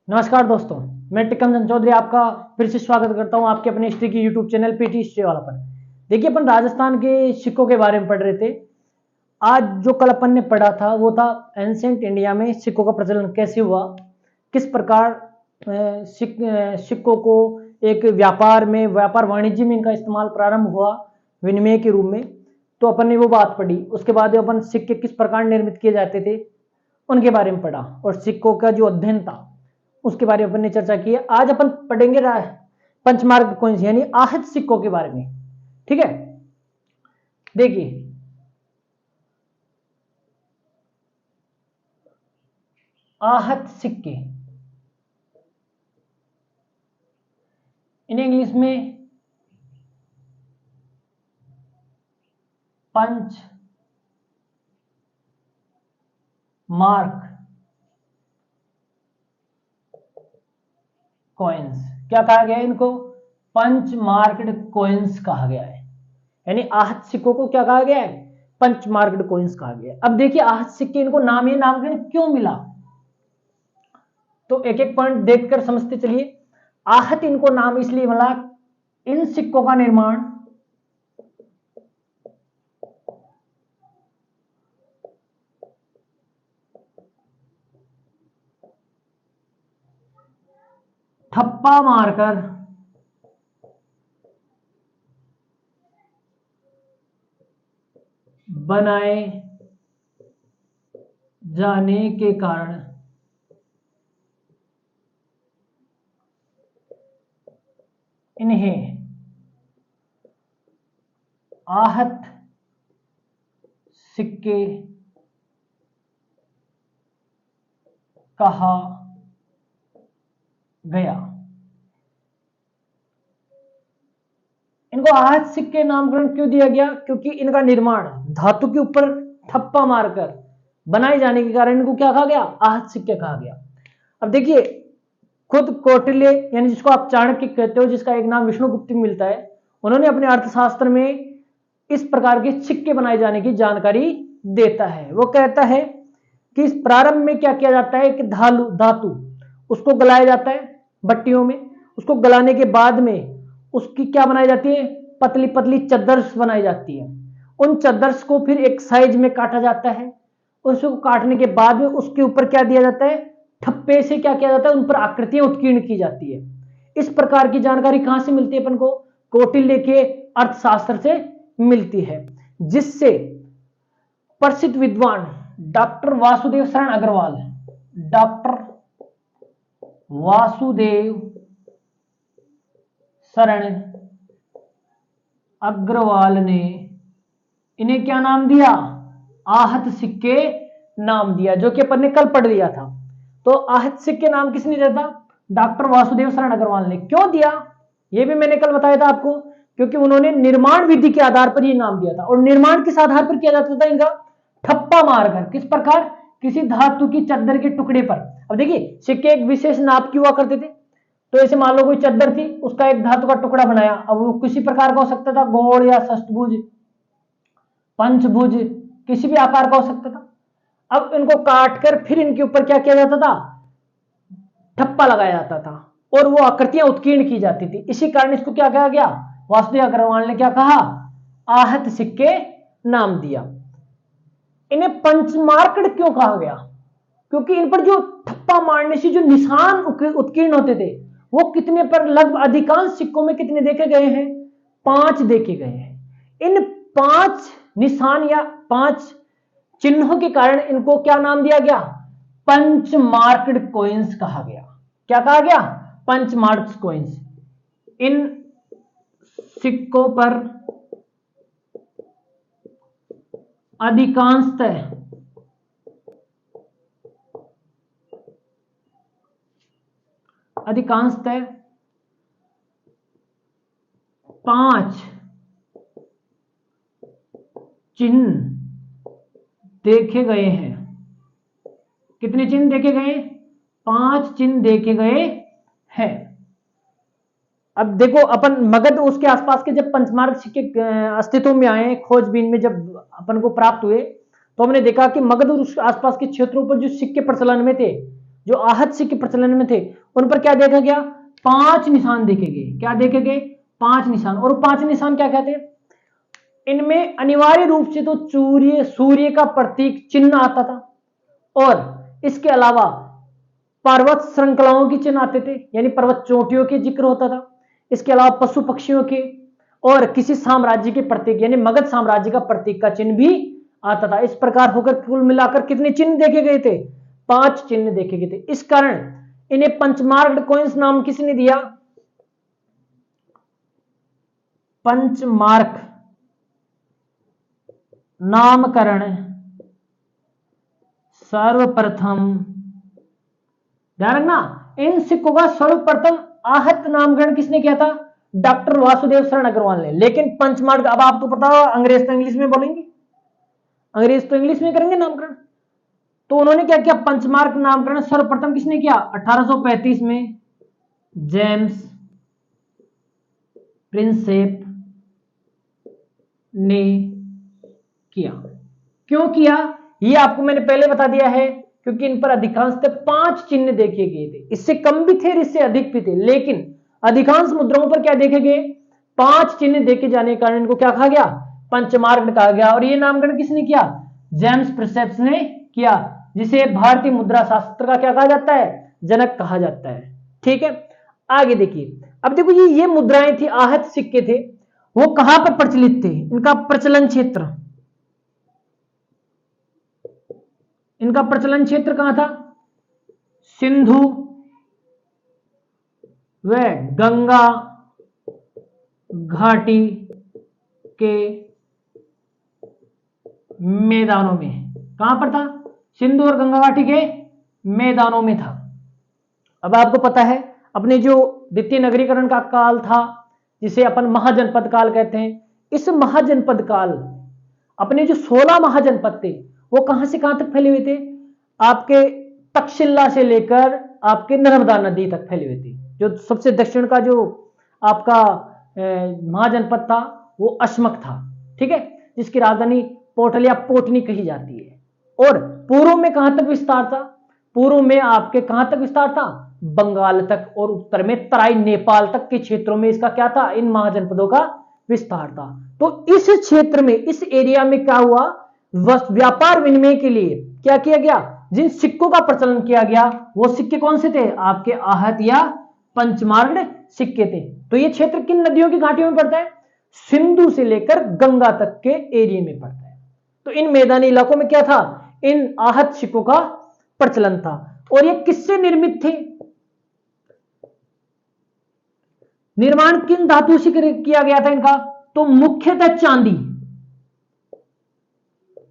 नमस्कार दोस्तों, मैं टिकम चंद चौधरी आपका फिर से स्वागत करता हूं आपके अपने हिस्ट्री की यूट्यूब चैनल पीटी हिस्ट्री वाला पर। देखिए, अपन राजस्थान के सिक्कों के बारे में पढ़ रहे थे। आज जो कल अपन ने पढ़ा था वो था एंशिएंट इंडिया में सिक्कों का प्रचलन कैसे हुआ, किस प्रकार सिक्कों को एक व्यापार वाणिज्य में इनका इस्तेमाल प्रारंभ हुआ विनिमय के रूप में। तो अपन ने वो बात पढ़ी। उसके बाद अपन सिक्के किस प्रकार निर्मित किए जाते थे उनके बारे में पढ़ा, और सिक्कों का जो अध्ययन था उसके बारे में अपन ने चर्चा की है। आज अपन पढ़ेंगे पंचमार्क कॉइन्स यानी आहत सिक्कों के बारे में। ठीक है, देखिए आहत सिक्के, इन इंग्लिश में पंच मार्क कॉइन्स क्या कहा गया है? इनको पंच मार्क्ड कॉइन्स कहा गया है। यानी आहत सिक्कों को क्या कहा गया है? पंच मार्क्ड कॉइन्स कहा गया है। अब देखिए आहत सिक्के, इनको नाम, ये नामकरण क्यों मिला, तो एक एक पॉइंट देखकर समझते चलिए। आहत इनको नाम इसलिए मिला, इन सिक्कों का निर्माण ठप्पा मारकर बनाए जाने के कारण इन्हें आहत सिक्के कहा गया। इनको आहत सिक्के नामकरण क्यों दिया गया? क्योंकि इनका निर्माण धातु के ऊपर ठप्पा मारकर बनाए जाने के कारण इनको क्या कहा गया? आहत सिक्के कहा गया। अब देखिए, खुद कौटिल्य यानी जिसको आप चाणक्य कहते हो, जिसका एक नाम विष्णुगुप्त मिलता है, उन्होंने अपने अर्थशास्त्र में इस प्रकार के सिक्के बनाए जाने की जानकारी देता है। वो कहता है कि इस प्रारंभ में क्या किया जाता है कि धातु उसको गलाया जाता है भट्टियों में। उसको गलाने के बाद में उसकी क्या बनाई जाती है? पतली पतली चद्दर्स बनाई जाती है। उन चद्दर्स को फिर एक साइज में काटा जाता है। उसको काटने के बाद में उसके ऊपर क्या दिया जाता है? ठप्पे से क्या किया जाता है? उन पर आकृतियां उत्कीर्ण की जाती है। इस प्रकार की जानकारी कहां से मिलती है अपन को? कौटिल्य के अर्थशास्त्र से मिलती है, जिससे प्रसिद्ध विद्वान डॉक्टर वासुदेव शरण अग्रवाल, डॉक्टर वासुदेव शरण अग्रवाल ने इन्हें क्या नाम दिया? आहत सिक्के नाम दिया, जो कि अपन ने कल पढ़ लिया था। तो आहत सिक्के नाम किसने दिया था? डॉक्टर वासुदेव शरण अग्रवाल ने। क्यों दिया यह भी मैंने कल बताया था आपको, क्योंकि उन्होंने निर्माण विधि के आधार पर यह नाम दिया था। और निर्माण किस आधार पर किया जाता था इनका? ठप्पा मारकर। किस प्रकार? किसी धातु की चद्दर के टुकड़े पर। अब देखिए, सिक्के एक विशेष नाप की हुआ करते थे। तो ऐसे मान लो कोई चद्दर थी, उसका एक धातु का टुकड़ा बनाया। अब वो किसी प्रकार का हो सकता था, गोल या षष्ठभुज, पंचभुज, किसी भी आकार का हो सकता था। अब इनको काटकर फिर इनके ऊपर क्या किया जाता था? ठप्पा लगाया जाता था और वो आकृतियां उत्कीर्ण की जाती थी। इसी कारण इसको क्या कहा गया? वासुदेव अग्रवाल ने क्या कहा? आहत सिक्के नाम दिया। इन्हें पंचमार्कड क्यों कहा गया? क्योंकि इन पर जो ठप्पा मारने से जो निशान उत्कीर्ण होते थे, वो कितने पर? लगभग अधिकांश सिक्कों में कितने देखे गए हैं? 5 देखे गए हैं। इन 5 निशान या 5 चिन्हों के कारण इनको क्या नाम दिया गया? पंच मार्क्ड कॉइन्स कहा गया। क्या कहा गया? पंच मार्क्ड कॉइन्स। इन सिक्कों पर अधिकांशतः अधिकांशतः 5 चिन्ह देखे गए हैं। कितने चिन्ह देखे गए? 5 चिन्ह देखे गए हैं। अब देखो, अपन मगध उसके आसपास के जब पंचमार्क सिक्के अस्तित्व में आए, खोजबीन में जब अपन को प्राप्त हुए, तो हमने देखा कि मगध और उसके आसपास के क्षेत्रों पर जो सिक्के प्रचलन में थे, जो आहत सिक्के प्रचलन में थे उन पर क्या देखा गया, 5 निशान देखे गए। क्या देखे गए, 5 निशान। और 5 निशान क्या कहते हैं, इनमें अनिवार्य रूप से तो सूर्य का प्रतीक चिन्ह आता था, और इसके अलावा पर्वत श्रृंखलाओं के चिन्ह आते थे, यानी पर्वत चोटियों के जिक्र होता था। इसके अलावा पशु पक्षियों के और किसी साम्राज्य के प्रतीक यानी मगध साम्राज्य का प्रतीक का चिन्ह भी आता था। इस प्रकार होकर कुल मिलाकर कितने चिन्ह देखे गए थे, 5 चिन्ह देखे गए थे। इस कारण इन्हें पंचमार्क्ड कॉइन्स नाम किसने दिया, पंचमार्क नामकरण सर्वप्रथम, ध्यान रखना, इन सिक्कों का सर्वप्रथम आहत नामकरण किसने किया था, डॉक्टर वासुदेव शरण अग्रवाल ने। लेकिन पंचमार्क, अब आपको पता होगा अंग्रेज तो इंग्लिश में बोलेंगे, अंग्रेज तो इंग्लिश में करेंगे नामकरण, तो उन्होंने क्या किया, पंचमार्क नामकरण सर्वप्रथम किसने किया, 1835 में जेम्स प्रिंसेप ने किया। क्यों किया, ये आपको मैंने पहले बता दिया है, क्योंकि इन पर अधिकांशतः 5 चिन्ह देखे गए थे। इससे कम भी थे, इससे अधिक भी थे, लेकिन अधिकांश मुद्राओं पर क्या देखे गए, 5 चिन्ह देखे जाने के कारण इनको क्या कहा गया, पंचमार्क कहा गया। और ये नामकरण किसने किया, जेम्स प्रिंसेप ने किया, जिसे भारतीय मुद्रा शास्त्र का क्या कहा जाता है, जनक कहा जाता है। ठीक है, आगे देखिए। अब देखो ये मुद्राएं थी, आहत सिक्के थे, वो कहां पर प्रचलित थे, इनका प्रचलन क्षेत्र, इनका प्रचलन क्षेत्र कहां था, सिंधु व गंगा घाटी के मैदानों में। कहां पर था, सिंधु और गंगा घाटी के मैदानों में था। अब आपको पता है अपने जो द्वितीय नगरीकरण का काल था, जिसे अपन महाजनपद काल कहते हैं, इस महाजनपद काल, अपने जो 16 महाजनपद थे वो कहां से कहां तक फैले हुए थे, आपके तक्षशिला से लेकर आपके नर्मदा नदी तक फैले हुए थे। जो सबसे दक्षिण का जो आपका महाजनपद था वो अशमक था, ठीक है, जिसकी राजधानी पोटल या पोटनी कही जाती है। और पूर्व में कहां तक विस्तार था, पूर्व में आपके कहां तक विस्तार था, बंगाल तक, और उत्तर में तराई नेपाल तक के क्षेत्रों में इसका क्या था, इन महाजनपदों का विस्तार था। तो इस क्षेत्र में, इस एरिया में क्या हुआ, व्यापार विनिमय के लिए क्या किया गया, जिन सिक्कों का प्रचलन किया गया वो सिक्के कौन से थे, आपके आहत या पंचमार्ग सिक्के थे। तो ये क्षेत्र किन नदियों की घाटियों में पड़ता है, सिंधु से लेकर गंगा तक के एरिया में पड़ता है। तो इन मैदानी इलाकों में क्या था, इन आहत सिक्कों का प्रचलन था। और ये किससे निर्मित थे, निर्माण किन धातु से किया गया था इनका, तो मुख्यतः चांदी,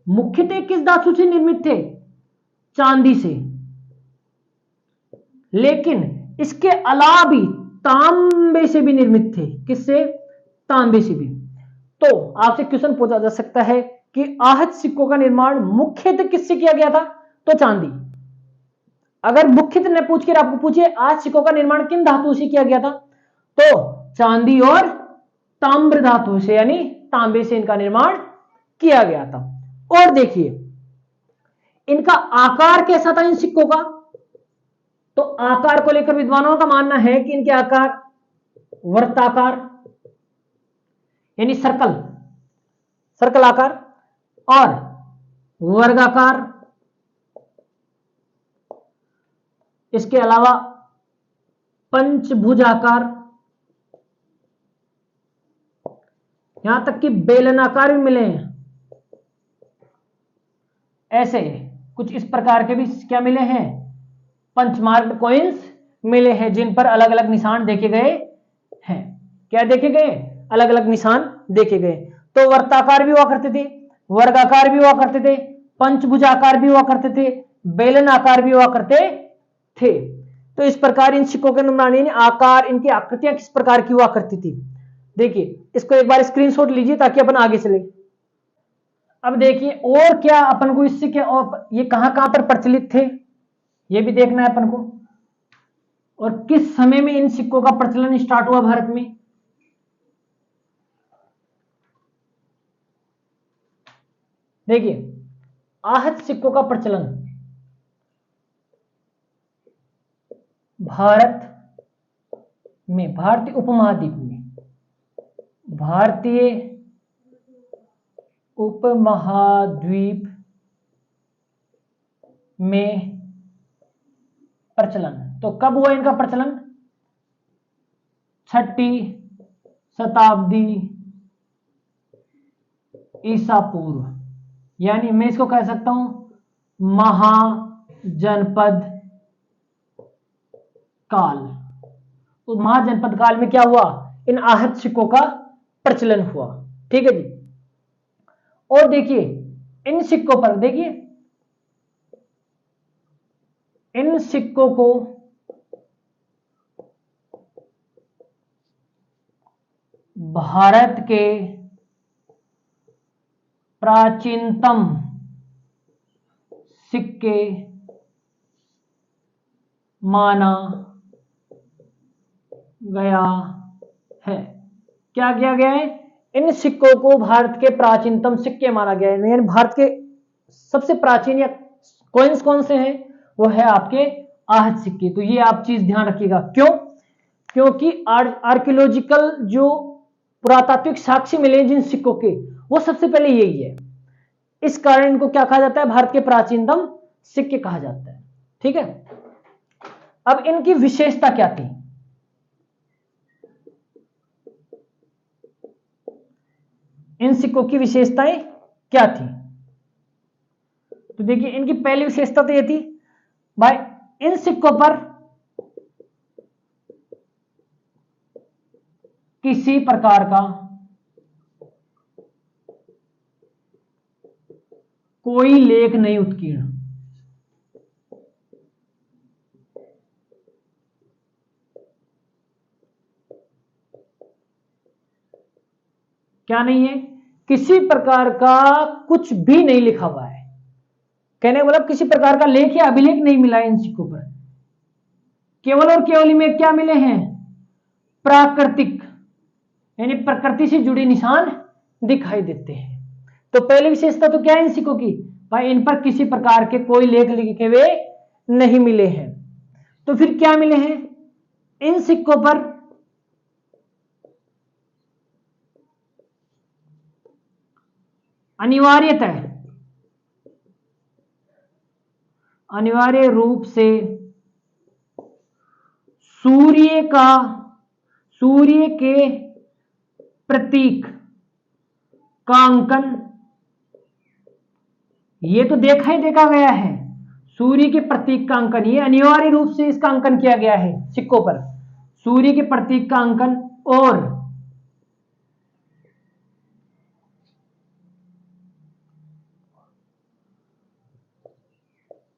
मुख्यतः किस धातु से निर्मित थे, चांदी से। लेकिन इसके अलावा भी तांबे से भी निर्मित थे, किससे, तांबे से भी। तो आपसे क्वेश्चन पूछा जा सकता है कि आहत सिक्कों का निर्माण मुख्यतः किससे किया गया था, तो चांदी। अगर मुख्यतः न पूछ कर आपको पूछे आहत सिक्कों का निर्माण किन धातु से किया गया था, तो चांदी और ताम्र धातु से, यानी तांबे से इनका निर्माण किया गया था। और देखिए इनका आकार कैसा था इन सिक्कों का, तो आकार को लेकर विद्वानों का मानना है कि इनके आकार वर्ताकार, यानी सर्कल, सर्कल आकार, और वर्गाकार, इसके अलावा पंचभुजाकार, यहां तक कि बेलनाकार भी मिले हैं। ऐसे कुछ इस प्रकार के भी क्या मिले हैं, पंचमार्क कॉइन्स मिले हैं, जिन पर अलग अलग निशान देखे गए हैं। क्या देखे गए, अलग अलग निशान देखे गए। तो वर्ताकार भी हुआ करते थे, वर्गाकार भी हुआ करते थे, पंचभुजाकार भी हुआ करते थे, बेलन आकार भी हुआ करते थे। तो इस प्रकार इन सिक्कों के निर्माण, आकार, इनकी आकृतियां किस प्रकार की हुआ करती थी। देखिए इसको एक बार स्क्रीनशॉट लीजिए ताकि अपन आगे चले। अब देखिए और क्या अपन को इससे क्या, और ये कहां कहां पर प्रचलित थे ये भी देखना है अपन को, और किस समय में इन सिक्कों का प्रचलन स्टार्ट हुआ भारत में। देखिए आहत सिक्कों का प्रचलन भारत में, भारतीय उपमहाद्वीप में, भारतीय उपमहाद्वीप में प्रचलन। तो कब हुआ इनका प्रचलन? 6ठी शताब्दी ईसा पूर्व, यानी मैं इसको कह सकता हूं महाजनपद काल। तो महाजनपद काल में क्या हुआ? इन आहत सिक्कों का प्रचलन हुआ। ठीक है जी। और देखिए इन सिक्कों पर, देखिए इन सिक्कों को भारत के प्राचीनतम सिक्के माना गया है। क्या किया गया है? इन सिक्कों को भारत के प्राचीनतम सिक्के माना गया है। यानी भारत के सबसे प्राचीन या कॉइन्स कौन से हैं? वो है आपके आहत सिक्के। तो ये आप चीज ध्यान रखिएगा। क्यों? क्योंकि आर्कियोलॉजिकल जो पुरातात्विक साक्ष्य मिले जिन सिक्कों के, वो सबसे पहले यही है। इस कारण इनको क्या कहा जाता है? भारत के प्राचीनतम सिक्के कहा जाता है। ठीक है। अब इनकी विशेषता क्या थी? इन सिक्कों की विशेषताएं क्या थी? तो देखिए इनकी पहली विशेषता तो ये थी भाई, इन सिक्कों पर किसी प्रकार का कोई लेख नहीं उत्कीर्ण। क्या नहीं है? किसी प्रकार का कुछ भी नहीं लिखा हुआ है। कहने का मतलब किसी प्रकार का लेख या अभिलेख नहीं मिला है इन सिक्कों पर। केवल और केवल में क्या मिले हैं? प्राकृतिक, यानी प्रकृति से जुड़े निशान दिखाई देते हैं। तो पहली विशेषता तो क्या है इन सिक्कों की? भाई इन पर किसी प्रकार के कोई लेख लिखे हुए नहीं मिले हैं। तो फिर क्या मिले हैं? इन सिक्कों पर अनिवार्य रूप से सूर्य के प्रतीक का अंकन, ये तो देखा ही देखा गया है। सूर्य के प्रतीक का अंकन, ये अनिवार्य रूप से इसका अंकन किया गया है सिक्कों पर। सूर्य के प्रतीक का अंकन और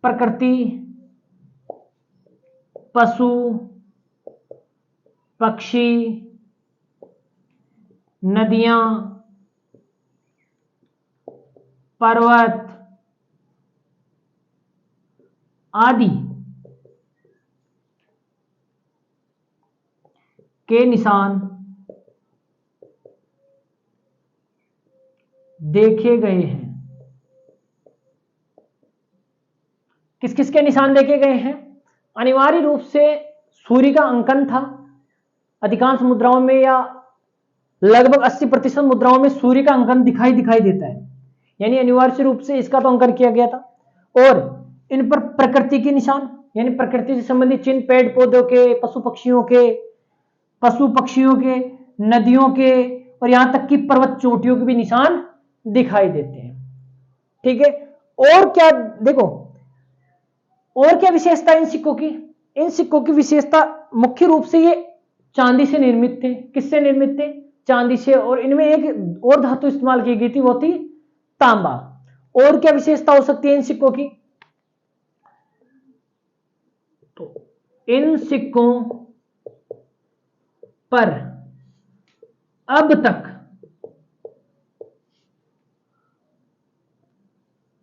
प्रकृति, पशु पक्षी, नदियां, पर्वत आदि के निशान देखे गए हैं। किस किस के निशान देखे गए हैं? अनिवार्य रूप से सूर्य का अंकन था। अधिकांश मुद्राओं में या लगभग 80% मुद्राओं में सूर्य का अंकन दिखाई देता है, यानी अनिवार्य रूप से इसका तो अंकन किया गया था। और इन पर प्रकृति के निशान, यानी प्रकृति से संबंधित चिन्ह, पेड़ पौधों के, पशु पक्षियों के, नदियों के और यहां तक कि पर्वत चोटियों के भी निशान दिखाई देते हैं। ठीक है। और क्या देखो, और क्या विशेषता इन सिक्कों की? इन सिक्कों की विशेषता मुख्य रूप से ये चांदी से निर्मित थे। किससे निर्मित थे? चांदी से। और इनमें एक और धातु इस्तेमाल की गई थी, वो थी तांबा। और क्या विशेषता हो सकती है इन सिक्कों की? तो इन सिक्कों पर अब तक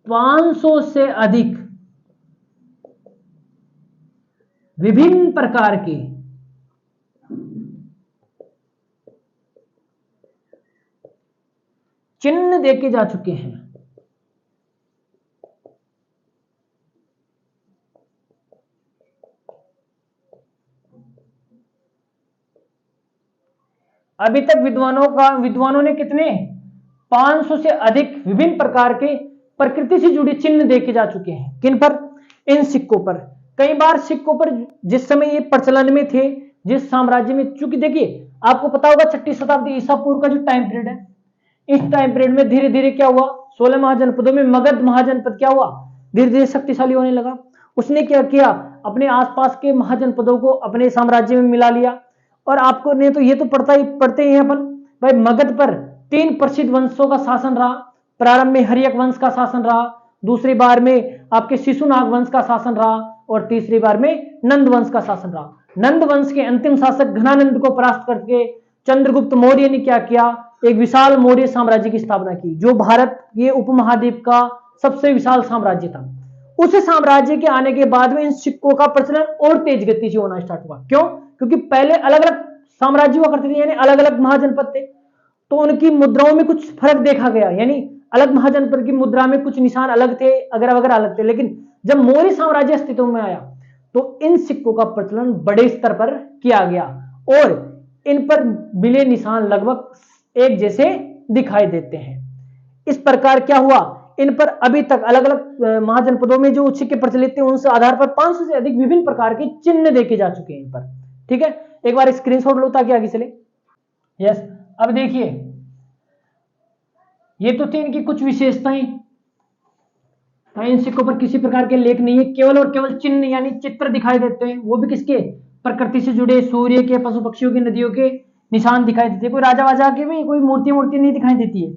500 से अधिक विभिन्न प्रकार के चिन्ह देखे जा चुके हैं। अभी तक विद्वानों ने कितने 500 से अधिक विभिन्न प्रकार के प्रकृति से जुड़े चिन्ह देखे जा चुके हैं। किन पर? इन सिक्कों पर। कई बार सिक्कों पर जिस समय ये प्रचलन में थे, जिस साम्राज्य में, चूंकि देखिए आपको पता होगा 6ठी शताब्दी ईसा पूर्व का जो टाइम पीरियड है, इस टाइम पीरियड में धीरे धीरे क्या हुआ, 16 महाजनपदों में मगध महाजनपद क्या हुआ, धीरे धीरे शक्तिशाली होने लगा। उसने क्या किया, अपने आसपास के महाजनपदों को अपने साम्राज्य में मिला लिया। और आपको ने तो ये तो पढ़ते ही हैं अपन भाई, मगध पर 3 प्रसिद्ध वंशों का शासन रहा। प्रारंभ में हर्यक वंश का शासन रहा, दूसरी बार में आपके शिशुनाग वंश का शासन रहा, और तीसरी बार में नंद वंश का शासन रहा। नंद वंश के अंतिम शासक घनानंद को परास्त करके चंद्रगुप्त मौर्य ने क्या किया, एक विशाल मौर्य साम्राज्य की स्थापना की, जो भारत ये उपमहाद्वीप का सबसे विशाल साम्राज्य था। उस साम्राज्य के आने के बाद में इन सिक्कों का प्रचलन और तेज गति से होना स्टार्ट हुआ। क्यों? क्योंकि पहले अलग अलग साम्राज्य हुआ करते थे, यानी अलग अलग महाजनपद थे, तो उनकी मुद्राओं में कुछ फर्क देखा गया, यानी अलग महाजनपद की मुद्रा में कुछ निशान अलग थे, अगर वगैरह अलग थे। लेकिन जब मौर्य साम्राज्य अस्तित्व में आया तो इन सिक्कों का प्रचलन बड़े स्तर पर किया गया, और इन पर मिले निशान लगभग एक जैसे दिखाई देते हैं। इस प्रकार क्या हुआ, इन पर अभी तक अलग अलग महाजनपदों में जो सिक्के प्रचलित थे, उनसे आधार पर 500 से अधिक विभिन्न प्रकार के चिन्ह देखे जा चुके हैं इन पर। ठीक है, एक बार स्क्रीनशॉट लो ताकि आगे चले। यस, अब देखिए ये तो थी इनकी कुछ विशेषताएं। इन सिक्कों पर किसी प्रकार के लेख नहीं है, केवल और केवल चिन्ह यानी चित्र दिखाई देते हैं, वो भी किसके, प्रकृति से जुड़े, सूर्य के, पशु पक्षियों के, नदियों के निशान दिखाई देते हैं। कोई राजा वाजा के भी कोई मूर्ति नहीं दिखाई देती है।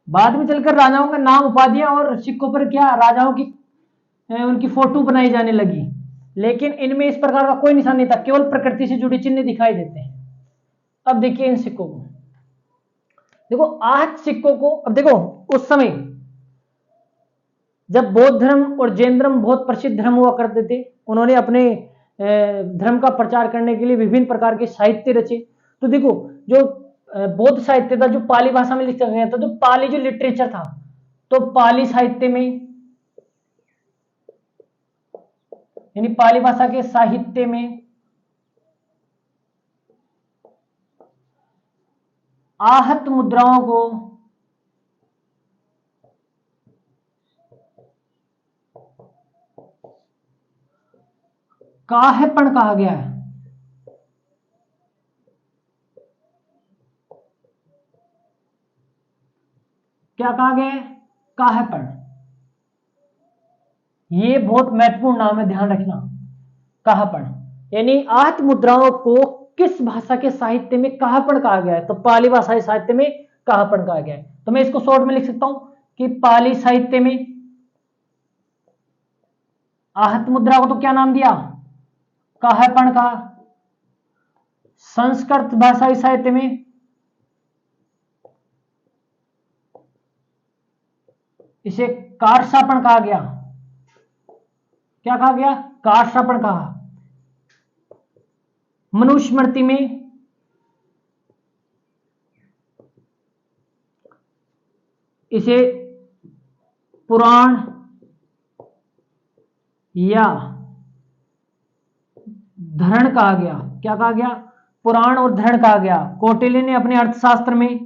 बाद में चलकर राजाओं का नाम, उपाधियां और सिक्कों पर क्या राजाओं की उनकी फोटो बनाई जाने लगी, लेकिन इनमें इस प्रकार का कोई निशान नहीं था, केवल प्रकृति से जुड़े चिन्ह दिखाई देते हैं। अब देखिए इन सिक्कों को, देखो आज सिक्कों को, अब देखो उस समय जब बौद्ध धर्म और जैन धर्म बहुत प्रसिद्ध धर्म हुआ करते थे, उन्होंने अपने धर्म का प्रचार करने के लिए विभिन्न प्रकार के साहित्य रचे। तो देखो जो बौद्ध साहित्य था, जो पाली भाषा में लिखा गया था, जो पाली जो लिटरेचर था, तो पाली साहित्य में यानी पाली भाषा के साहित्य में आहत मुद्राओं को काहेपन कहा गया है। क्या कहा गया है? काहेपन। ये बहुत महत्वपूर्ण नाम है, ध्यान रखना। काहापन यानी आहत मुद्राओं को किस भाषा के साहित्य में काहापन कहा गया है, तो पाली भाषा साहित्य में काहापन कहा गया है। तो मैं इसको शॉर्ट में लिख सकता हूं कि पाली साहित्य में आहत मुद्रा को तो क्या नाम दिया, काहापन कहा। संस्कृत भाषाई साहित्य में इसे कारसापन कहा गया। क्या कहा गया? कारसापन कहा। मनुस्मृति में इसे पुराण या धरण कहा गया। क्या कहा गया? पुराण और धरण कहा गया। कौटिल्य ने अपने अर्थशास्त्र में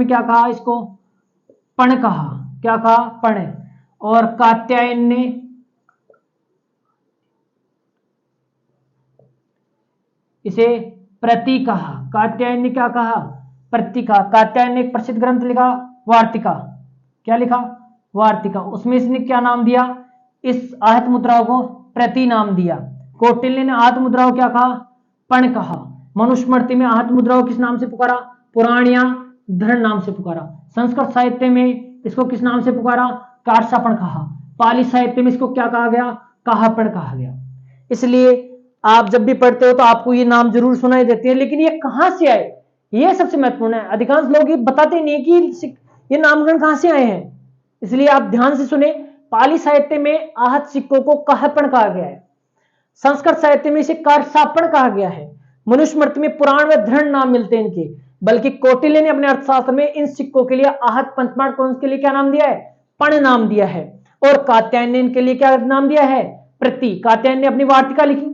क्या कहा? इसको पण कहा। क्या कहा? पण। और कात्यायन ने इसे प्रति कहा। कात्यायन ने क्या कहा? प्रति कहा। कात्यायन ने एक प्रसिद्ध ग्रंथ लिखा, वार्तिका। क्या लिखा? वार्तिका। उसमें इसने क्या नाम दिया? इस आहत मुद्राओं को प्रति नाम दिया। कौटिल्य ने आहत मुद्राओं क्या कहा? पण कहा। मनुस्मृति में आहत मुद्राओं किस नाम से पुकारा? पुराण या धरण नाम से पुकारा। संस्कृत साहित्य में इसको किस नाम से पुकारा? कारसापण कहा। पाली साहित्य में इसको क्या कहा गया? काहापण कहा गया। इसलिए आप जब भी पढ़ते हो तो आपको ये नाम जरूर सुनाई देते हैं, लेकिन ये कहां से आए, ये सबसे महत्वपूर्ण है। अधिकांश लोग ये बताते नहीं कि ये नामकरण कहां से आए हैं, इसलिए आप ध्यान से सुने। पाली साहित्य में आहत सिक्कों को काहापण कहा गया है। संस्कृत साहित्य में इसे कारसापण कहा गया है। मनुस्मृति में पुराण व धरण नाम मिलते हैं इनके। बल्कि कौटिल्य ने अपने अर्थशास्त्र में इन सिक्कों के लिए आहत पंचमाण कोश के लिए क्या नाम दिया है? पण नाम दिया है। और कात्यायन ने इनके लिए क्या नाम दिया है? प्रति। कात्यायन ने अपनी वार्तिका लिखी,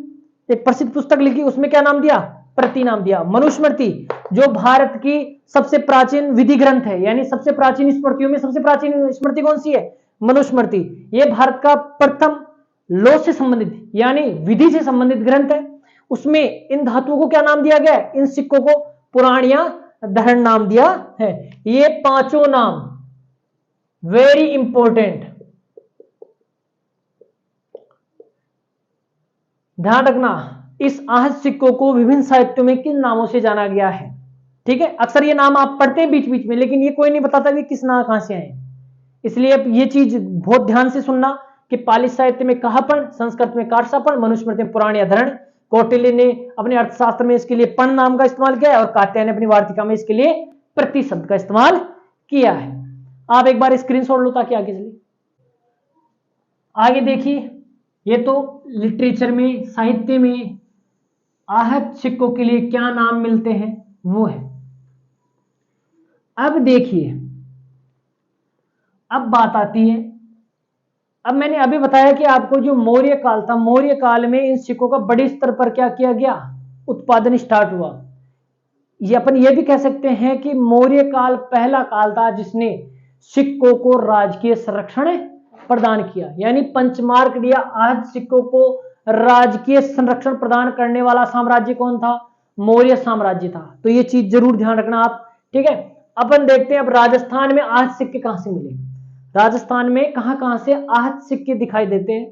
एक प्रसिद्ध पुस्तक लिखी, उसमें क्या नाम दिया? प्रति नाम दिया। मनुस्मृति जो भारत की सबसे प्राचीन विधि ग्रंथ है, यानी सबसे प्राचीन स्मृतियों में सबसे प्राचीन स्मृति कौन सी है? मनुस्मृति। यह भारत का प्रथम लॉ से संबंधित यानी विधि से संबंधित ग्रंथ है। उसमें इन धातुओं को क्या नाम दिया गया है? इन सिक्कों को पुराण या दहन नाम दिया है। ये पांचों नाम वेरी इंपॉर्टेंट, ध्यान रखना। इस आहत सिक्कों को विभिन्न साहित्यों में किन नामों से जाना गया है? ठीक है, अक्सर ये नाम आप पढ़ते हैं बीच बीच में, लेकिन ये कोई नहीं बताता कि किस नाम कहां से आए, इसलिए ये चीज बहुत ध्यान से सुनना कि पाली साहित्य में कहापण, संस्कृत में कारसापण, मनुस्मृति में पुराण या धरण। कौटिल्य ने अपने अर्थशास्त्र में इसके लिए पण नाम का इस्तेमाल किया है और कात्यायन ने अपनी वार्तिका में इसके लिए प्रति शब्द का इस्तेमाल किया है। आप एक बार स्क्रीनशॉट लो ताकि आगे चलिए। आगे देखिए, ये तो लिटरेचर में, साहित्य में आहत सिक्कों के लिए क्या नाम मिलते हैं वो है। अब देखिए, अब बात आती है, अब मैंने अभी बताया कि आपको जो मौर्य काल था, मौर्य काल में इन सिक्कों का बड़े स्तर पर क्या किया गया? उत्पादन स्टार्ट हुआ। ये अपन ये भी कह सकते हैं कि मौर्य काल पहला काल था जिसने सिक्कों को राजकीय संरक्षण प्रदान किया, यानी पंचमार्क या आहत सिक्कों को राजकीय संरक्षण प्रदान करने वाला साम्राज्य कौन था? मौर्य साम्राज्य था। तो ये चीज जरूर ध्यान रखना आप। ठीक है, अपन देखते हैं अब राजस्थान में आहत सिक्के कहां से मिले। राजस्थान में कहां से आहत सिक्के दिखाई देते हैं?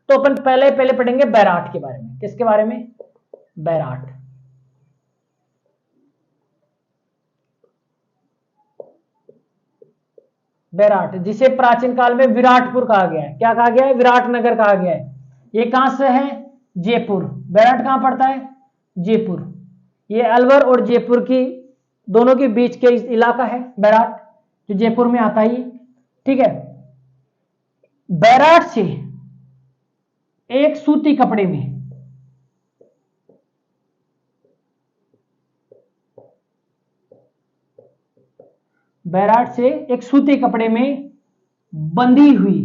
तो अपन पहले पढ़ेंगे बैराट के बारे में। किसके बारे में? बैराट। बैराट, जिसे प्राचीन काल में विराटपुर कहा गया है। क्या कहा गया है? विराटनगर कहा गया है। ये कहां से है? जयपुर। बैराट कहां पड़ता है? जयपुर। ये अलवर और जयपुर की दोनों के बीच के इलाका है बैराट, जो जयपुर में आता है। ठीक है, बैराट से एक सूती कपड़े में बैराट से एक सूती कपड़े में बंधी हुई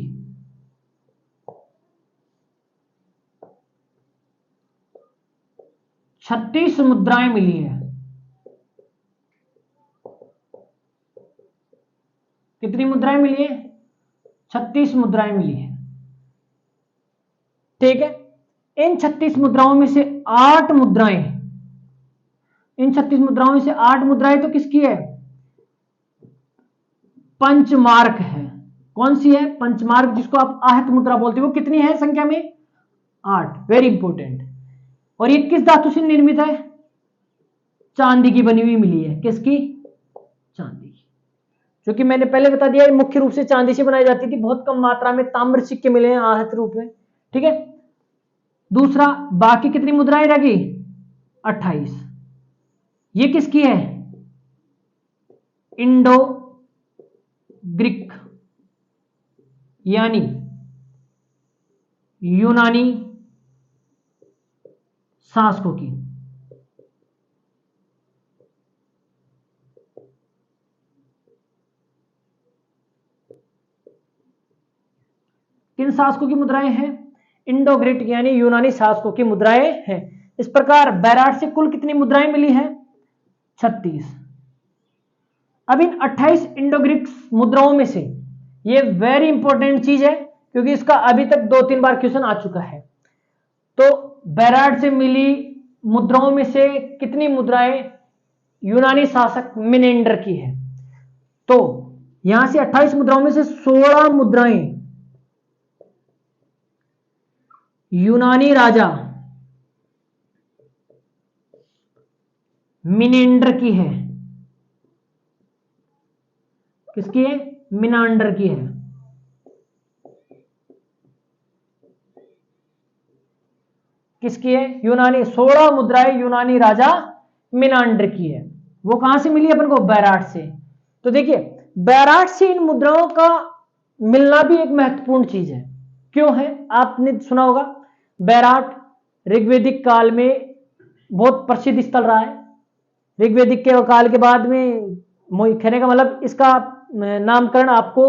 36 मुद्राएं मिली है। कितनी मुद्राएं मिली है? 36 मुद्राएं मिली है। ठीक है, इन 36 मुद्राओं में से 8 मुद्राएं, इन 36 मुद्राओं में से 8 मुद्राएं तो किसकी है? पंचमार्क है। कौन सी है? पंचमार्क, जिसको आप आहत मुद्रा बोलते हो। वो कितनी है संख्या में? 8। Very important. और ये किस धातु से निर्मित है? चांदी की बनी हुई मिली है। किसकी? चांदी की। जो कि मैंने पहले बता दिया, मुख्य रूप से चांदी से बनाई जाती थी। बहुत कम मात्रा में ताम्र सिक्के मिले हैं आहत रूप में। ठीक है, दूसरा, बाकी कितनी मुद्राएं रही? 28। ये किसकी है? इंडो ग्रीक यानी यूनानी शासकों की। किन शासकों की मुद्राएं हैं? इंडो ग्रीक यानी यूनानी शासकों की मुद्राएं हैं। इस प्रकार बैराट से कुल कितनी मुद्राएं मिली हैं? 36। अब इन 28 इंडो ग्रीक मुद्राओं में से, ये वेरी इंपॉर्टेंट चीज है क्योंकि इसका अभी तक 2-3 बार क्वेश्चन आ चुका है। तो बैराट से मिली मुद्राओं में से कितनी मुद्राएं यूनानी शासक मिनेंडर की है? तो यहां से 28 मुद्राओं में से 16 मुद्राएं यूनानी राजा मिनेंडर की है। किसकी है? मिनांडर की है। किसकी है? यूनानी। 16 मुद्राएं यूनानी राजा मिनांडर की है। वो कहां से मिली अपन को? बैराट से। तो देखिए, बैराट से इन मुद्राओं का मिलना भी एक महत्वपूर्ण चीज है। क्यों है? आपने सुना होगा, बैराट ऋग्वेदिक काल में बहुत प्रसिद्ध स्थल रहा है। ऋग्वेदिक के काल के बाद में, कहने का मतलब इसका नामकरण आपको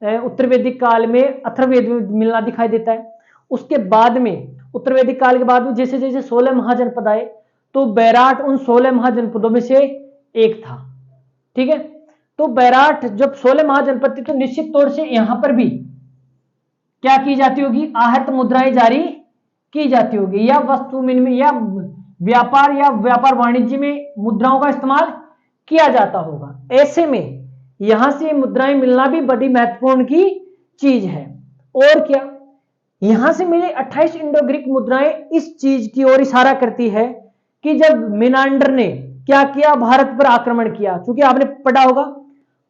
उत्तर वैदिक काल में अथर्ववेद में मिलना दिखाई देता है। उसके बाद में उत्तर वैदिक काल के बाद में जैसे जैसे 16 महाजनपद आए, तो बैराट उन 16 महाजनपदों में से एक था। ठीक है, तो बैराट जब 16 महाजनपद थी, तो निश्चित तौर से यहां पर भी क्या की जाती होगी, आहत मुद्राएं जारी की जाती होगी, या वस्तु विनिमय या व्यापार वाणिज्य में मुद्राओं का इस्तेमाल किया जाता होगा। ऐसे में यहां से मुद्राएं मिलना भी बड़ी महत्वपूर्ण की चीज है। और क्या, यहां से मिले 28 इंडो ग्रीक मुद्राएं इस चीज की ओर इशारा करती है कि जब मिनांडर ने क्या किया, भारत पर आक्रमण किया। क्योंकि आपने पढ़ा होगा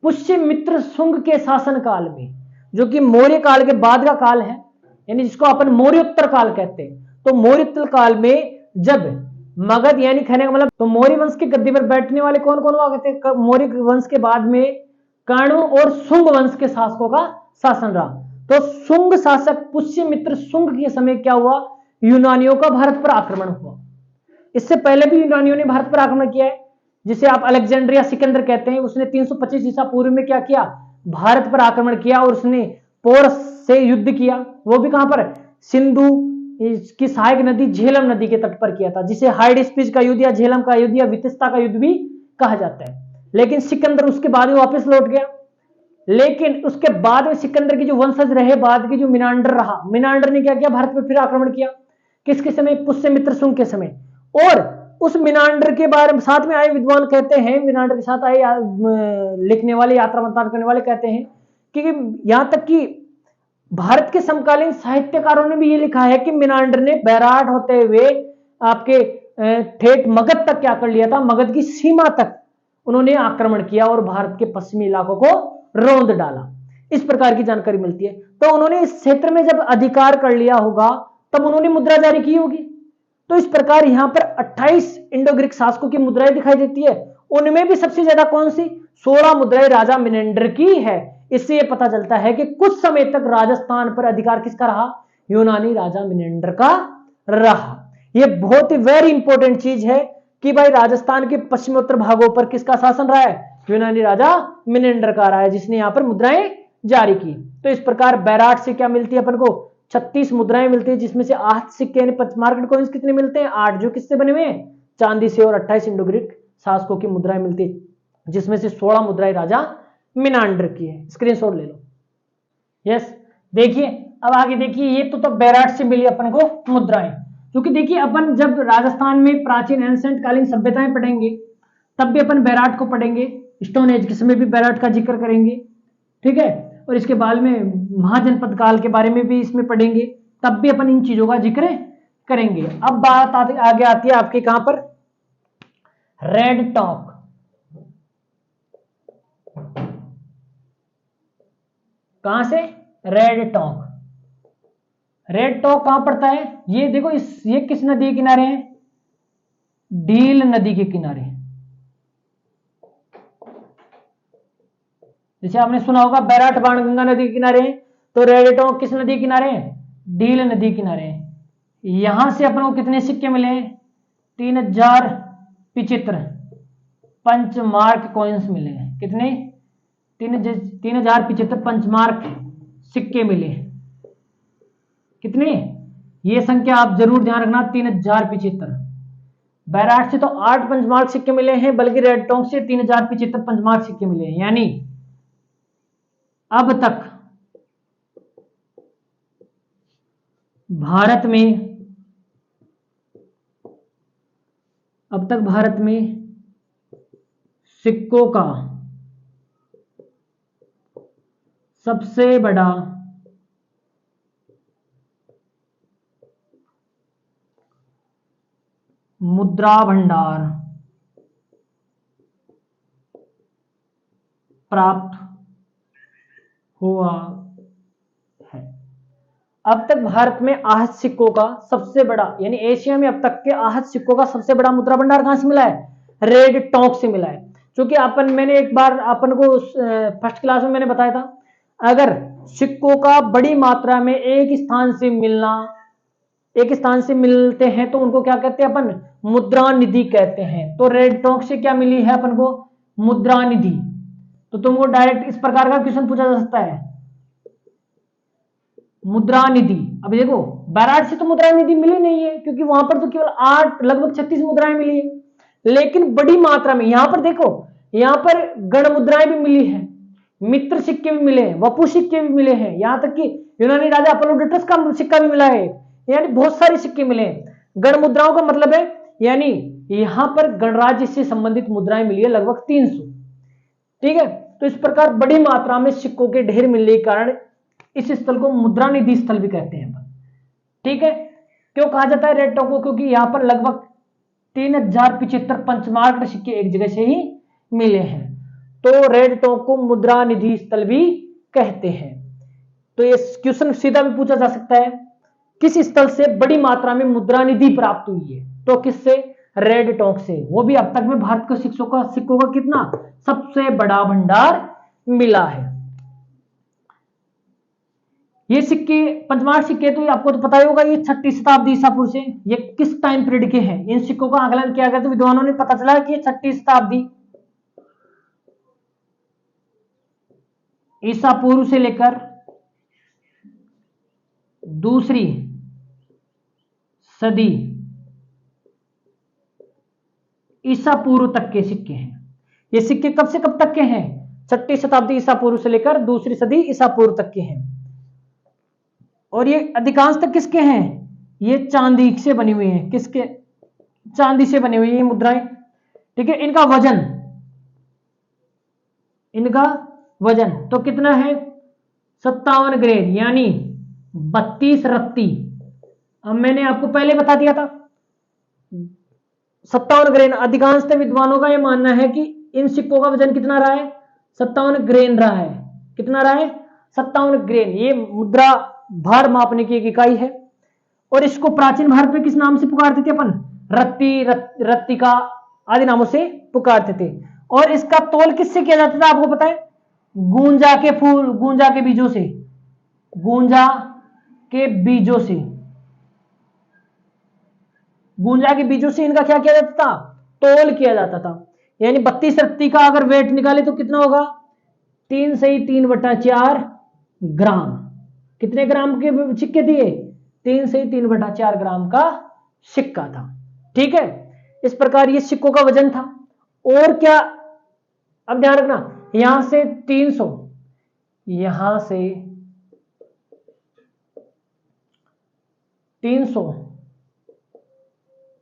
पुष्यमित्र शुंग के शासन काल में, जो कि मौर्य काल के बाद का काल है, यानी जिसको अपन मौर्योत्तर काल कहते हैं, तो मौर्योत्तर काल में जब मगध यानी कहने का मतलब, तो मौर्य वंश की गद्दी पर बैठने वाले कौन कौन हुआ करते थे, मौर्य वंश के बाद में कर्ण और शुंग वंश के शासकों का शासन रहा। तो शुंग शासक पुष्यमित्र शुंग के समय क्या हुआ, यूनानियों का भारत पर आक्रमण हुआ। इससे पहले भी यूनानियों ने भारत पर आक्रमण किया है, जिसे आप अलेक्जेंड्रिया सिकंदर कहते हैं। उसने 325 ईसा पूर्व में क्या किया, भारत पर आक्रमण किया और उसने पोरस से युद्ध किया। वो भी कहां पर, सिंधु की सहायक नदी झेलम नदी के तट पर किया था, जिसे हाइडेस्पिस का युद्ध या झेलम का युद्ध या वितस्ता का युद्ध भी कहा जाता है। लेकिन सिकंदर उसके बाद में वापस लौट गया। लेकिन उसके बाद में सिकंदर की जो वंशज रहे बाद के, जो मिनांडर रहा, मिनांडर ने क्या किया, भारत पर फिर आक्रमण किया। किसके समय, पुष्यमित्र शुंग के समय। और उस मिनांडर के बारे में साथ में आए विद्वान कहते हैं, मिनांडर के साथ आए लिखने वाले, यात्रा मंथन करने वाले कहते हैं कि यहां तक कि भारत के समकालीन साहित्यकारों ने भी ये लिखा है कि मिनांडर ने बैराट होते हुए आपके ठेठ मगध तक क्या कर लिया था, मगध की सीमा तक उन्होंने आक्रमण किया और भारत के पश्चिमी इलाकों को रौंद डाला। इस प्रकार की जानकारी मिलती है। तो उन्होंने इस क्षेत्र में जब अधिकार कर लिया होगा तब उन्होंने मुद्रा जारी की होगी। तो इस प्रकार यहां पर 28 इंडो ग्रीक शासकों की मुद्राएं दिखाई देती है। उनमें भी सबसे ज्यादा कौन सी, 16 मुद्राएं राजा मिनेंडर की है। इससे यह पता चलता है कि कुछ समय तक राजस्थान पर अधिकार किसका रहा, यूनानी राजा मिनेंडर का रहा। यह बहुत ही वेरी इंपॉर्टेंट चीज है कि भाई राजस्थान के पश्चिमोत्तर भागों पर किसका शासन रहा है, यूनानी राजा मिनेंडर का रहा है, जिसने यहां पर मुद्राएं जारी की। तो इस प्रकार बैराट से क्या मिलती है अपन को, 36 मुद्राएं मिलती है, जिसमें से आहत सिक्के यानी पंचमार्क कॉइन्स कितने मिलते हैं, 8, जो किससे बने हुए हैं, चांदी से, और 28 इंडो ग्रीक शासकों की मुद्राएं मिलती है, जिसमें से 16 मुद्राएं राजा मिनांडर की है। स्क्रीनशॉट ले लो। यस, देखिए अब आगे देखिए, ये तो बैराट से मिली अपन को मुद्राएं। क्योंकि देखिए अपन जब राजस्थान में प्राचीन एंसेंट कालीन सभ्यताएं पढ़ेंगे तब भी अपन बैराट को पढ़ेंगे, स्टोन एज के समय भी बैराट का जिक्र करेंगे, ठीक है, और इसके बाद में महाजनपद काल के बारे में भी इसमें पढ़ेंगे, तब भी अपन इन चीजों का जिक्र करेंगे। अब बात आगे आती है आपके कहां पर, रेड टॉक। कहां से, रेड टॉक। रेड टॉक कहां पड़ता है, ये देखो ये किस नदी के किनारे है, डील नदी के किनारे। जैसे आपने सुना होगा बैराट बाणगंगा नदी के किनारे है, तो रेड टॉक किस नदी के किनारे है, डील नदी के किनारे है। यहां से अपन को कितने सिक्के मिले, 3075 पंचमार्क कॉइन्स मिले हैं। कितने, 3075 पंचमार्क सिक्के मिले। कितने, ये संख्या आप जरूर ध्यान रखना, 3075। बैराट से तो 8 पंचमार्क सिक्के मिले हैं, बल्कि रेड टॉक से 3075 पंचमार्क सिक्के मिले हैं। यानी अब तक भारत में सिक्कों का सबसे बड़ा मुद्रा भंडार प्राप्त हुआ है। अब तक भारत में आहत सिक्कों का सबसे बड़ा, यानी एशिया में अब तक के आहत सिक्कों का सबसे बड़ा मुद्रा भंडार कहां से मिला है, रेड टॉक से मिला है। क्योंकि मैंने एक बार अपन को फर्स्ट क्लास में मैंने बताया था, अगर सिक्कों का बड़ी मात्रा में एक स्थान से मिलते हैं तो उनको क्या कहते हैं अपन, मुद्रा निधि कहते हैं। तो रेड टॉक से क्या मिली है अपन को, मुद्रा निधि। तो तुमको डायरेक्ट इस प्रकार का क्वेश्चन पूछा जा सकता है, मुद्रा निधि। अब देखो बैराट से तो मुद्रा निधि मिली नहीं है, क्योंकि वहां पर तो केवल 8 लगभग 36 मुद्राएं मिली है, लेकिन बड़ी मात्रा में यहां पर देखो, यहां पर गण मुद्राएं भी मिली है, मित्र सिक्के भी मिले हैं, वपु सिक्के भी मिले हैं, यहां तक कि यूनानी राजा अपोलोडोटस का सिक्का भी मिला है, यानी बहुत सारे सिक्के मिले हैं। गण मुद्राओं का मतलब है, यानी यहां पर गणराज्य से संबंधित मुद्राएं मिली है लगभग 300। ठीक है, तो इस प्रकार बड़ी मात्रा में सिक्कों के ढेर मिलने के कारण इस स्थल को मुद्रा निधि स्थल भी कहते हैं। ठीक है, क्यों कहा जाता है रेड टोंक को? क्योंकि यहां पर लगभग 3075 पंचमार्क सिक्के एक जगह से ही मिले हैं, तो रेड टोंक को मुद्रा निधि स्थल भी कहते हैं। तो ये क्वेश्चन सीधा भी पूछा जा सकता है, किस स्थल से बड़ी मात्रा में मुद्रा निधि प्राप्त हुई है? तो किससे? रेड टोंक से। वो भी अब तक में भारत को सिक्कों का कितना सबसे बड़ा भंडार मिला है। ये सिक्के पंचमार्क सिक्के तो आपको तो पता ही होगा, ये 6ठी शताब्दी ईसा पूर्व से, ये किस टाइम पीरियड के हैं? इन सिक्कों का आकलन किया गया तो विद्वानों ने पता चला कि ये 6ठी शताब्दी ईसा पूर्व से लेकर 2री सदी ईसा पूर्व तक के सिक्के हैं। ये सिक्के कब से कब तक के हैं? 6ठी शताब्दी ईसा पूर्व से लेकर 2री सदी ईसा पूर्व तक के हैं। और ये अधिकांश तक किसके हैं? ये चांदी से बनी हुई हैं। किसके? चांदी से बनी हुई ये मुद्राएं। ठीक है, इनका वजन तो कितना है? 57 ग्रेन, यानी 32 रत्ती। अब मैंने आपको पहले बता दिया था 57 ग्रेन। अधिकांश विद्वानों का यह मानना है कि इन सिक्कों का वजन कितना रहा है? 57 ग्रेन रहा है। कितना रहा है? 57 ग्रेन। ये मुद्रा भार मापने की एक इकाई है, और इसको प्राचीन भारत में किस नाम से पुकारते थे अपन? रत्ती, रत्तिका आदि नामों से पुकारते थे। और इसका तोल किससे किया जाता था आपको पता है? गूंजा के फूल, गूंजा के बीजों से, गूंजा के बीजों से, गूंजा के बीजों से इनका क्या किया जाता था? तोल किया जाता था। यानी 32 रत्ती का अगर वेट निकाले तो कितना होगा? 3 से 3/4 ग्राम। कितने ग्राम के सिक्के दिए? 3 से 3/4 ग्राम का सिक्का था। ठीक है, इस प्रकार ये सिक्कों का वजन था। और क्या? अब ध्यान रखना, यहां से 300, यहां से 300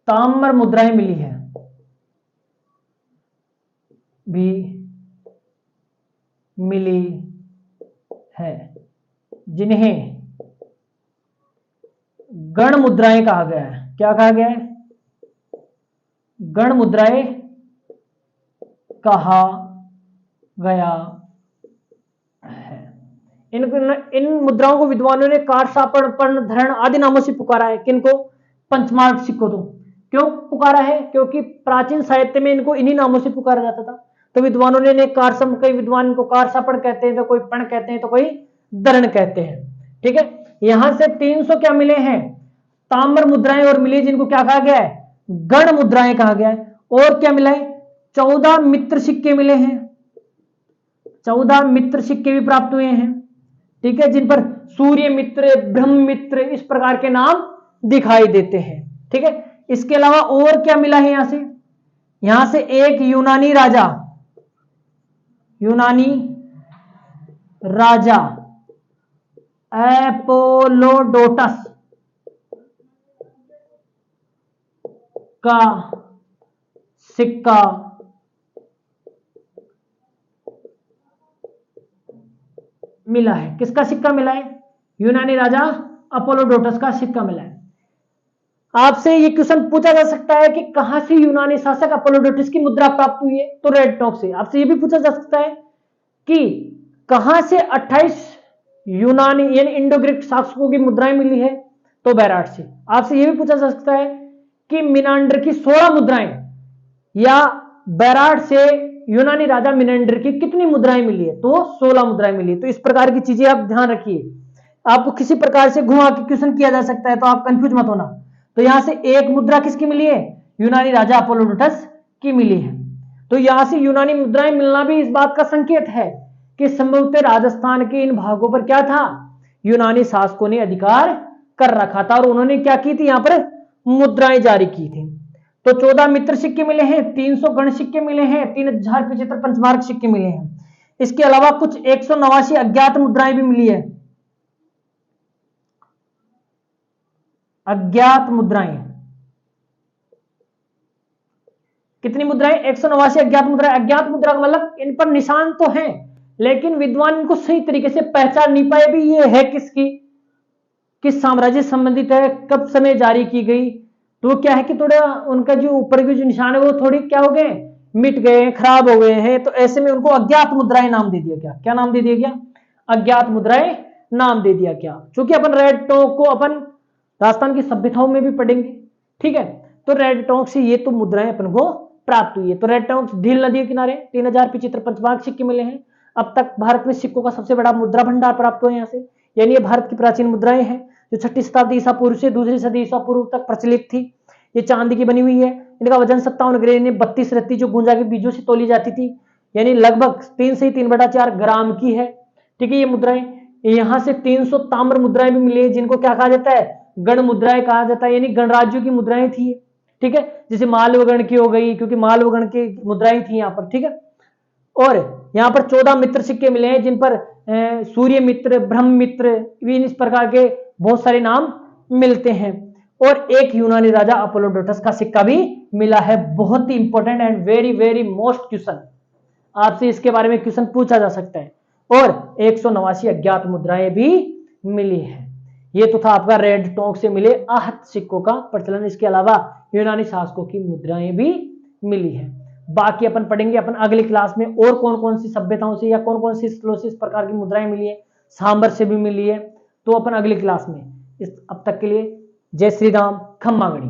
ताम्र मुद्राएं मिली है भी मिली है, जिन्हें गण मुद्राएं कहा गया है। क्या कहा गया है? गण मुद्राएं कहा गया है। इन मुद्राओं को विद्वानों ने कारसापण, पर्ण, धरण आदि नामों से पुकारा है। किनको? पंचमार्क सिक्कों। तो क्यों पुकारा है? क्योंकि प्राचीन साहित्य में इनको इन्हीं नामों से पुकारा जाता था। तो विद्वानों ने कारसम, कई विद्वान इनको कारसापण कहते हैं, तो कोई पर्ण कहते हैं, तो कोई धरण कहते हैं। ठीक है, यहां से 300 क्या मिले हैं? ताम्र मुद्राएं और मिली, जिनको क्या कहा गया है? गण मुद्राएं कहा गया है। और क्या मिला है? 14 मित्र सिक्के मिले हैं। 14 मित्र सिक्के भी प्राप्त हुए हैं। ठीक है, जिन पर सूर्य मित्र, ब्रह्म मित्र इस प्रकार के नाम दिखाई देते हैं। ठीक है, इसके अलावा और क्या मिला है? यहां से एक यूनानी राजा एपोलोडोटस का सिक्का मिला है। किसका सिक्का मिला है? यूनानी राजा अपोलोडोटस का सिक्का मिला है। आपसे ये क्वेश्चन पूछा जा सकता है कि कहां से यूनानी शासक अपोलोडोटस की मुद्रा प्राप्त हुई है? तो रेड टोंक से। आपसे ये भी पूछा जा सकता है कि कहां से 28 यूनानी यानी इंडो ग्रीक शासकों की मुद्राएं मिली है? तो बैराट से। आपसे यह भी पूछा जा सकता है कि मिनांडर की 16 मुद्राएं, या बैराट से यूनानी राजा मिनांडर की कितनी मुद्राएं मिली है? तो 16 मुद्राएं मिली है। तो इस प्रकार की चीजें आप ध्यान रखिए। आपको किसी प्रकार से घुमा के क्वेश्चन किया जा सकता है, तो आप कंफ्यूज मत होना। तो यहां से एक मुद्रा किसकी मिली है? यूनानी राजा अपोलोडोटस की मिली है। तो यहां से यूनानी मुद्राएं मिलना भी इस बात का संकेत है कि संभवतः राजस्थान के इन भागों पर क्या था? यूनानी शासकों ने अधिकार कर रखा था, और उन्होंने क्या की थी, यहां पर मुद्राएं जारी की थी। तो 14 मित्र सिक्के मिले हैं, 300 गण सिक्के मिले हैं, 3075 पंचमार्क सिक्के मिले हैं। इसके अलावा कुछ 189 अज्ञात मुद्राएं भी मिली है। अज्ञात मुद्राएं कितनी मुद्राएं, 189 अज्ञात मुद्राएं। अज्ञात मुद्रा का मतलब इन पर निशान तो हैं, लेकिन विद्वान इनको सही तरीके से पहचान नहीं पाए भी ये है किसकी, किस साम्राज्य से संबंधित है, कब समय जारी की गई। तो क्या है कि थोड़ा उनका जो ऊपर के जो निशान है वो थोड़ी क्या हो गए, मिट गए, खराब हो गए हैं। तो ऐसे में उनको अज्ञात मुद्राएं नाम दे दिया। क्या नाम दे दिया गया, अज्ञात मुद्राएं नाम दे दिया। क्या, चूंकि अपन रेड टोंक को अपन राजस्थान की सभ्यताओं में भी पढ़ेंगे, ठीक है। तो रेड टोंक से ये तो मुद्राएं अपन को प्राप्त हुई है। तो रेड टोंक झील नदी के किनारे 3075 पंचमार्क सिक्के मिले हैं। अब तक भारत में सिक्कों का सबसे बड़ा मुद्रा भंडार प्राप्त हुआ है यहाँ से, यानी ये भारत की प्राचीन मुद्राएं हैं जो 6ठी शताब्दी ईसा पूर्व से 2री सदी ईसा पूर्व तक प्रचलित थी। ये चांदी की बनी हुई है। इनका वजन 57 ग्राम 32 रत्ती जो गुंजा के बीजों से तोली जाती थी, यानी लगभग 3 से 3/4 ग्राम की है, ठीक है। ये मुद्राएं, यहां से 300 ताम्र मुद्राएं भी मिली है, जिनको क्या कहा जाता है, गण मुद्राएं कहा जाता है, यानी गणराज्यों की मुद्राएं थी, ठीक है। जैसे मालव गण की हो गई, क्योंकि मालव गण की मुद्राएं थी यहाँ पर, ठीक है। और यहाँ पर 14 मित्र सिक्के मिले हैं, जिन पर सूर्य मित्र, ब्रह्म मित्र, इस प्रकार के बहुत सारे नाम मिलते हैं। और एक यूनानी राजा अपोलोडोटस का सिक्का भी मिला है। बहुत ही important and very very most question, आपसे इसके बारे में क्वेश्चन पूछा जा सकता है। और 189 अज्ञात मुद्राएं भी मिली है। ये तो था आपका रेड टोंक से मिले आहत सिक्कों का प्रचलन। इसके अलावा यूनानी शासकों की मुद्राएं भी मिली है। बाकी अपन पढ़ेंगे अपन अगली क्लास में, और कौन कौन सी सभ्यताओं से या कौन कौन सी स्थलों से इस प्रकार की मुद्राएं मिली है, सांबर से भी मिली है। तो अपन अगली क्लास में, अब तक के लिए जय श्री राम, खम्मा गणी।